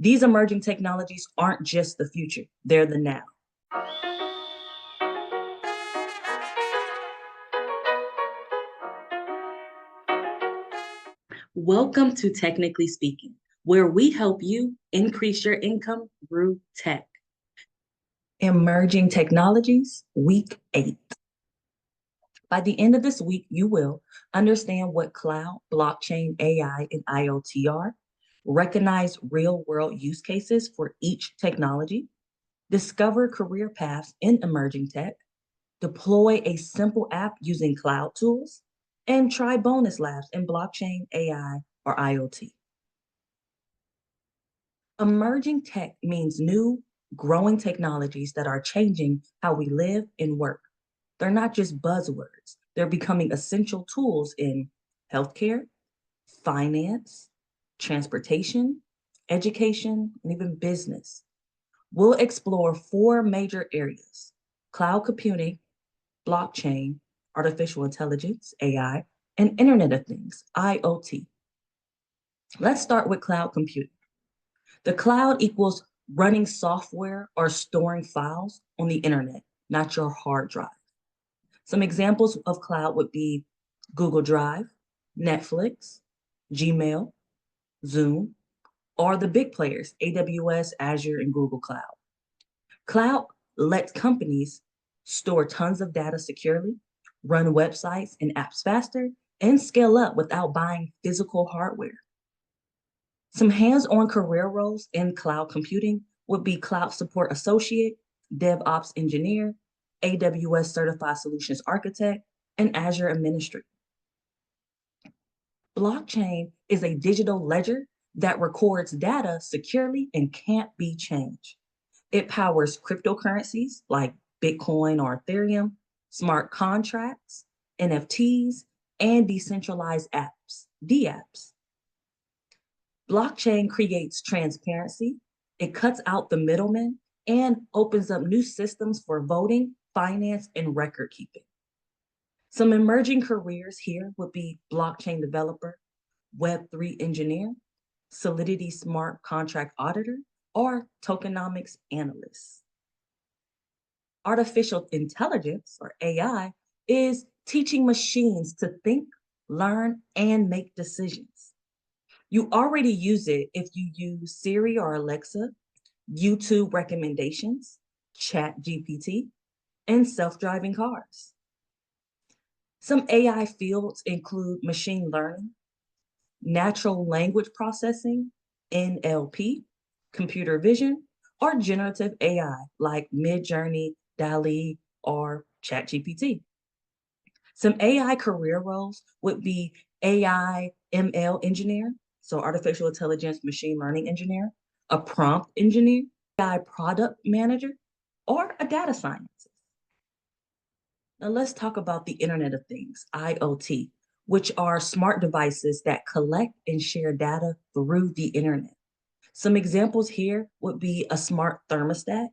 These emerging technologies aren't just the future, they're the now. Welcome to Technically Speaking, where we help you increase your income through tech. Emerging Technologies, Week 8. By the end of this week, you will understand what cloud, blockchain, AI, and IoT are, recognize real-world use cases for each technology, discover career paths in emerging tech, deploy a simple app using cloud tools, and try bonus labs in blockchain, AI, or IoT. Emerging tech means new, growing technologies that are changing how we live and work. They're not just buzzwords, they're becoming essential tools in healthcare, finance, transportation, education, and even business. We'll explore 4 major areas: cloud computing, blockchain, artificial intelligence, AI, and Internet of Things, IoT. Let's start with cloud computing. The cloud equals running software or storing files on the internet, not your hard drive. Some examples of cloud would be Google Drive, Netflix, Gmail, Zoom, or the big players, AWS, Azure, and Google Cloud. Cloud lets companies store tons of data securely, run websites and apps faster, and scale up without buying physical hardware. Some hands-on career roles in cloud computing would be cloud support associate, DevOps engineer, AWS certified solutions architect, and Azure administrator. Blockchain is a digital ledger that records data securely and can't be changed. It powers cryptocurrencies like Bitcoin or Ethereum, smart contracts, NFTs, and decentralized apps, DApps. Blockchain creates transparency, it cuts out the middlemen, and opens up new systems for voting, finance, and record keeping. Some emerging careers here would be blockchain developer, Web3 engineer, Solidity smart contract auditor, or tokenomics analyst. Artificial intelligence, or AI, is teaching machines to think, learn, and make decisions. You already use it if you use Siri or Alexa, YouTube recommendations, ChatGPT, and self-driving cars. Some AI fields include machine learning, natural language processing, NLP, computer vision, or generative AI like Midjourney, DALL-E, or ChatGPT. Some AI career roles would be AI ML engineer, so artificial intelligence machine learning engineer, a prompt engineer, AI product manager, or a data scientist. Now let's talk about the Internet of Things, IoT, which are smart devices that collect and share data through the internet. Some examples here would be a smart thermostat,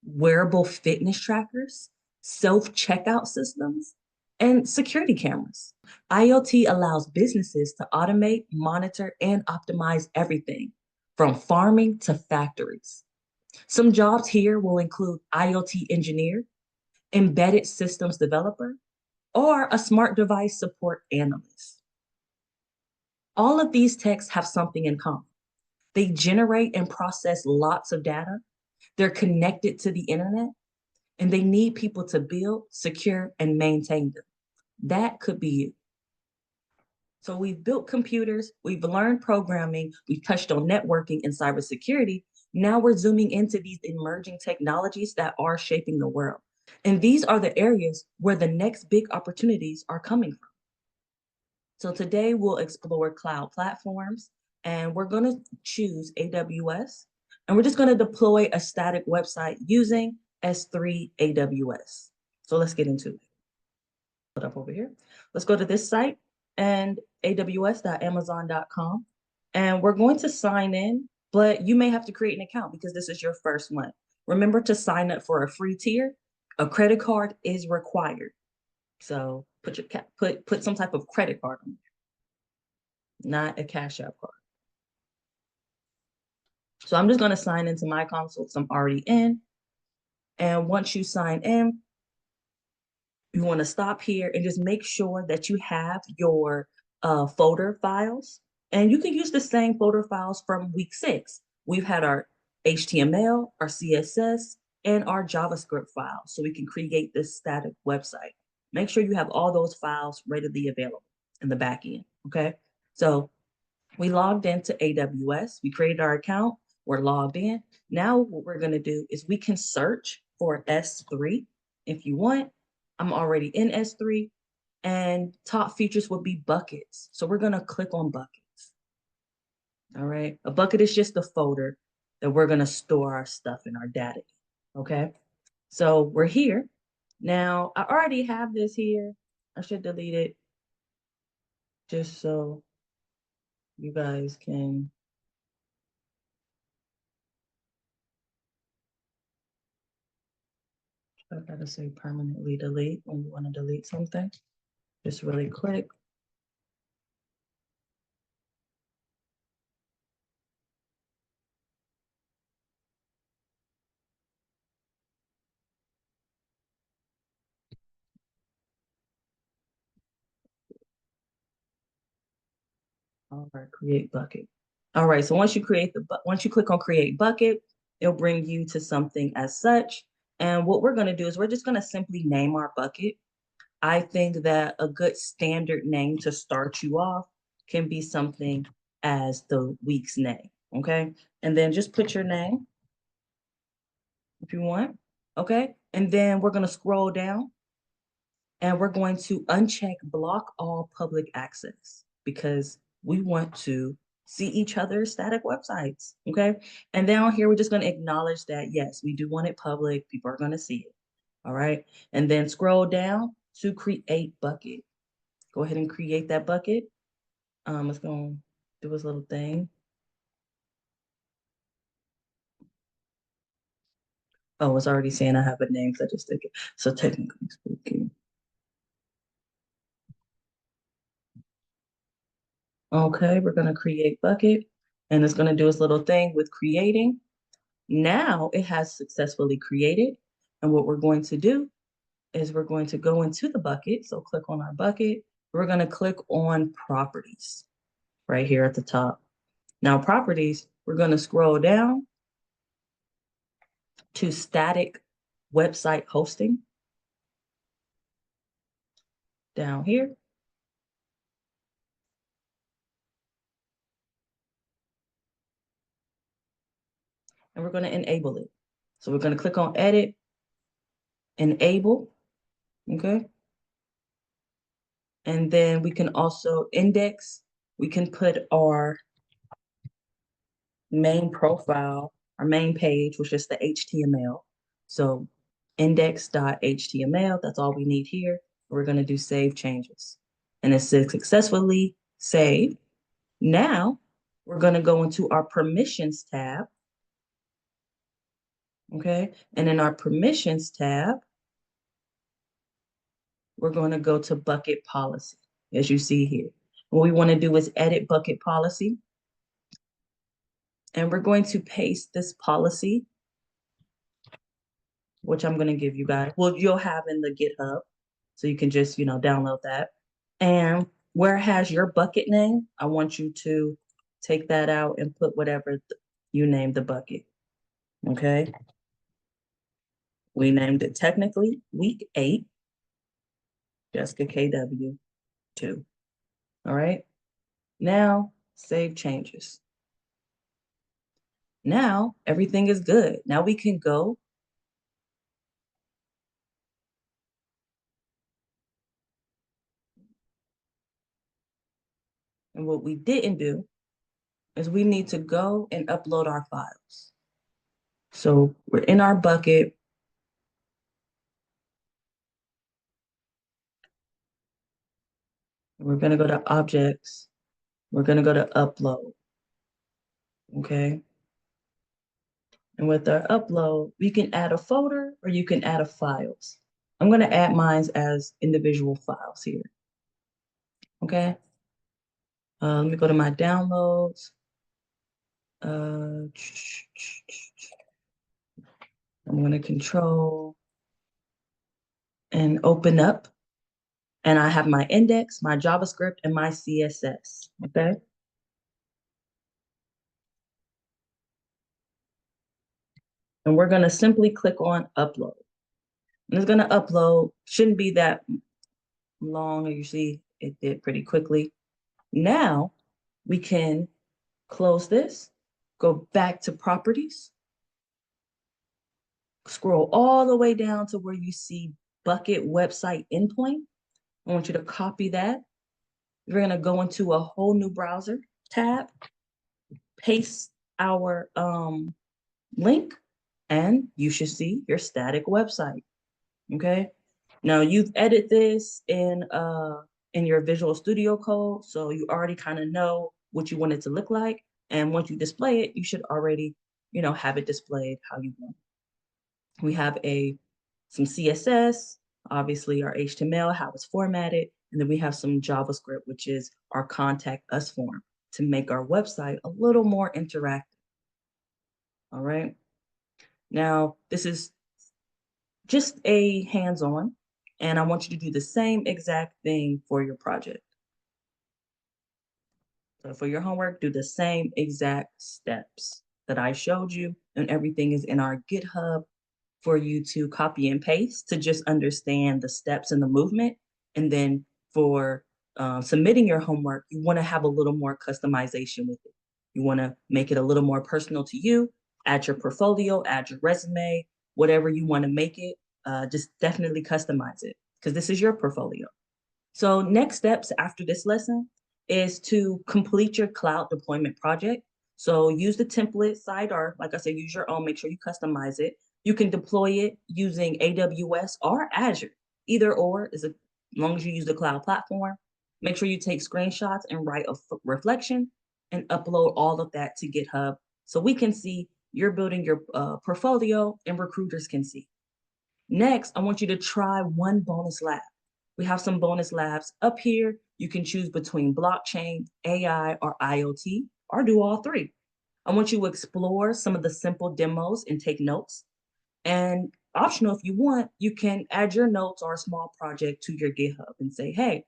wearable fitness trackers, self-checkout systems, and security cameras. IoT allows businesses to automate, monitor, and optimize everything from farming to factories. Some jobs here will include IoT engineer, embedded systems developer, or a smart device support analyst. All of these techs have something in common. They generate and process lots of data. They're connected to the internet, and they need people to build, secure, and maintain them. That could be you. So we've built computers, we've learned programming, we've touched on networking and cybersecurity. Now we're zooming into these emerging technologies that are shaping the world. And these are the areas where the next big opportunities are coming from. So today we'll explore cloud platforms, and we're going to choose AWS, and we're just going to deploy a static website using S3 AWS. So let's get into it. Put up over here. Let's go to this site and aws.amazon.com, and we're going to sign in, but you may have to create an account because this is your first one. Remember to sign up for a free tier. A credit card is required. So put some type of credit card on there, not a Cash App card. So I'm just going to sign into my console because I'm already in. And once you sign in, you want to stop here and just make sure that you have your folder files. And you can use the same folder files from week 6. We've had our HTML, our CSS, and our JavaScript files so we can create this static website. Make sure you have all those files readily available in the back end, okay? So we logged into AWS. We created our account. We're logged in. Now what we're going to do is we can search for S3 if you want. I'm already in S3 and top features would be buckets. So we're going to click on buckets. All right. A bucket is just a folder that we're going to store our stuff in our data. Okay. So we're here. Now I already have this here. I should delete it just so you guys can. I gotta say permanently delete when you want to delete something. Just really click. All right, create bucket. All right, so once you click on create bucket, it'll bring you to something as such. And what we're gonna do is we're just gonna simply name our bucket. I think that a good standard name to start you off can be something as the week's name, okay? And then just put your name if you want, okay? And then we're gonna scroll down and we're going to uncheck block all public access because we want to see each other's static websites, okay? And down here, we're just gonna acknowledge that, yes, we do want it public, people are gonna see it, all right? And then scroll down to create bucket. Go ahead and create that bucket. It's gonna do its little thing. Oh, it's already saying I have a name because I just took it. So technically speaking. Okay, we're gonna create bucket and it's gonna do its little thing with creating. Now it has successfully created. And what we're going to do is we're going to go into the bucket. So click on our bucket. We're going to click on properties right here at the top. Now properties, we're going to scroll down to static website hosting down here. And we're going to enable it. So we're going to click on edit, enable, okay? And then we can also index. We can put our main profile, our main page, which is the HTML. So index.html, that's all we need here. We're going to do save changes. And it says successfully saved. Now we're going to go into our permissions tab. Okay. And in our permissions tab, we're going to go to bucket policy, as you see here. What we want to do is edit bucket policy. And we're going to paste this policy, which I'm going to give you guys. Well, you'll have in the GitHub. So you can just, download that. And where it has your bucket name, I want you to take that out and put whatever you named the bucket. Okay. We named it technically week 8, Jessica KW 2. All right. Now save changes. Now everything is good. Now we can go and what we didn't do is we need to go and upload our files. So we're in our bucket. We're going to go to objects. We're going to go to upload. Okay. And with our upload, we can add a folder or you can add a files. I'm going to add mine as individual files here. Okay. Let me go to my downloads. Uh, I'm going to control and open up. And I have my index, my JavaScript, and my CSS. Okay. And we're going to simply click on upload. And it's going to upload, shouldn't be that long. Usually it did pretty quickly. Now we can close this, go back to properties, scroll all the way down to where you see bucket website endpoint. I want you to copy that. We're going to go into a whole new browser tab, paste our link, and you should see your static website. Okay. Now you've edited this in your Visual Studio Code, so you already kind of know what you want it to look like. And once you display it, you should already, have it displayed how you want. We have some CSS, obviously our HTML, how it's formatted, and then we have some JavaScript, which is our contact us form to make our website a little more interactive. All right. Now, this is just a hands-on, and I want you to do the same exact thing for your project. So for your homework, do the same exact steps that I showed you, and everything is in our GitHub for you to copy and paste to just understand the steps and the movement. And then for submitting your homework, you want to have a little more customization with it. You want to make it a little more personal to you, add your portfolio, add your resume, whatever you want to make it, just definitely customize it because this is your portfolio. So next steps after this lesson is to complete your cloud deployment project. So use the template site, or like I said, use your own, make sure you customize it. You can deploy it using AWS or Azure, either or, as long as you use the cloud platform. Make sure you take screenshots and write a reflection and upload all of that to GitHub so we can see you're building your portfolio and recruiters can see. Next, I want you to try one bonus lab. We have some bonus labs up here. You can choose between blockchain, AI, or IoT, or do all three. I want you to explore some of the simple demos and take notes. And optional, if you want, you can add your notes or a small project to your GitHub and say, hey,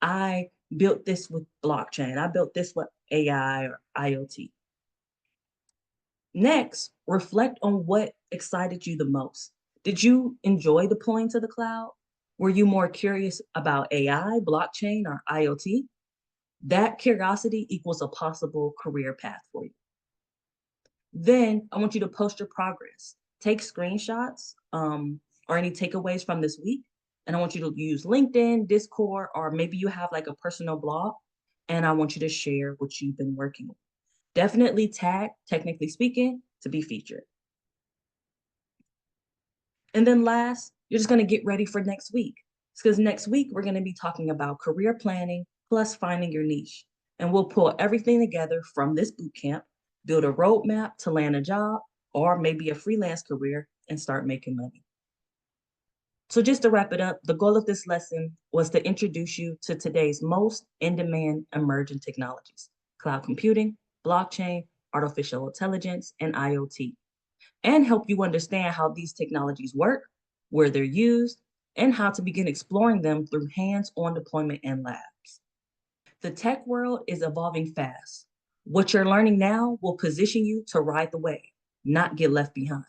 I built this with blockchain. I built this with AI or IoT. Next, reflect on what excited you the most. Did you enjoy deploying to the cloud? Were you more curious about AI, blockchain, or IoT? That curiosity equals a possible career path for you. Then I want you to post your progress. Take screenshots or any takeaways from this week. And I want you to use LinkedIn, Discord, or maybe you have like a personal blog. And I want you to share what you've been working with. Definitely tag, technically speaking, to be featured. And then last, you're just going to get ready for next week. Because next week, we're going to be talking about career planning plus finding your niche. And we'll pull everything together from this boot camp, build a roadmap to land a job, or maybe a freelance career and start making money. So just to wrap it up, the goal of this lesson was to introduce you to today's most in-demand emerging technologies: cloud computing, blockchain, artificial intelligence, and IoT, and help you understand how these technologies work, where they're used, and how to begin exploring them through hands-on deployment and labs. The tech world is evolving fast. What you're learning now will position you to ride the wave, not get left behind.